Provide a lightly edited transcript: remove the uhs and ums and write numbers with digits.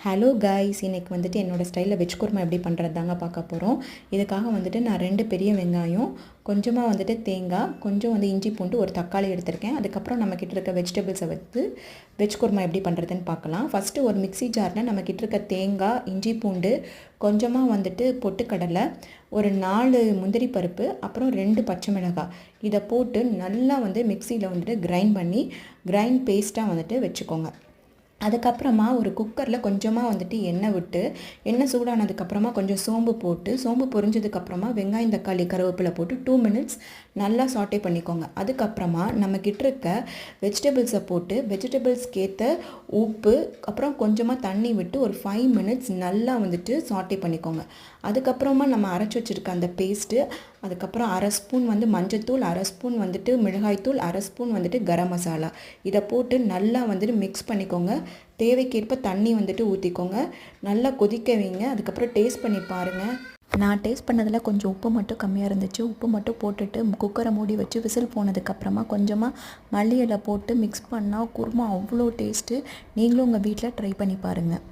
Hello guys, இன்றைக்கி வந்துட்டு என்னோடய ஸ்டைலில் வெஜ் குருமா எப்படி பண்ணுறது தாங்க பார்க்க போகிறோம். இதுக்காக வந்துட்டு நான் 2 பெரிய வெங்காயம், கொஞ்சமாக வந்துட்டு தேங்காய், கொஞ்சம் இஞ்சி பூண்டு, ஒரு தக்காளி எடுத்திருக்கேன். அதுக்கப்புறம் நம்மக்கிட்ட இருக்க வெஜிடபிள்ஸை வந்து வெஜ் குருமா எப்படி பண்ணுறதுன்னு பார்க்கலாம். ஃபஸ்ட்டு ஒரு மிக்ஸி ஜாரில் நம்மக்கிட்ட இருக்க தேங்காய், இஞ்சி பூண்டு, கொஞ்சமாக வந்துட்டு பொட்டுக்கடலை, ஒரு 4 முந்திரி பருப்பு, அப்புறம் 2 பச்சை மிளகாய் இதை போட்டு நல்லா மிக்சியில் வந்துட்டு கிரைண்ட் பேஸ்ட்டாக வந்துட்டு வச்சுக்கோங்க. அதுக்கப்புறமா ஒரு குக்கரில் கொஞ்சமாக எண்ணெய் விட்டு, எண்ணெய் சூடானதுக்கப்புறமா கொஞ்சம் சோம்பு போட்டு, சோம்பு பொரிஞ்சதுக்கப்புறமா வெங்காயம், தக்காளி, கருவேப்பிலை போட்டு 2 மினிட்ஸ் நல்லா சாட்டே பண்ணிக்கோங்க. அதுக்கப்புறமா நம்மக்கிட்ட இருக்க வெஜிடபிள்ஸை போட்டு வெஜிடபிள்ஸ்க்கு ஏற்ற உப்பு, அப்புறம் கொஞ்சமாக தண்ணி விட்டு ஒரு 5 மினிட்ஸ் நல்லா சாட்டே பண்ணிக்கோங்க. அதுக்கப்புறமா நம்ம அரைச்சி வச்சுருக்க அந்த பேஸ்ட்டு, அதுக்கப்புறம் 1/2 ஸ்பூன் மஞ்சத்தூள், 1/2 ஸ்பூன் மிளகாய்த்தூள், 1/2 ஸ்பூன் கரம் மசாலா இதை போட்டு நல்லா மிக்ஸ் பண்ணிக்கோங்க. தேவைக்கேற்ப தண்ணி ஊற்றிக்கோங்க. நல்லா கொதிக்க வைங்க. அதுக்கப்புறம் டேஸ்ட் பண்ணி பாருங்கள். நான் டேஸ்ட் பண்ணதில் கொஞ்சம் உப்பு மட்டும் கம்மியாக இருந்துச்சு. உப்பு மட்டும் போட்டுட்டு குக்கரை மூடி வச்சு விசில் போனதுக்கப்புறமா கொஞ்சமாக மல்லி இலை போட்டு மிக்ஸ் பண்ணால் குருமா அவ்வளோ டேஸ்ட்டு. நீங்களும் உங்கள் வீட்டில் ட்ரை பண்ணி பாருங்கள்.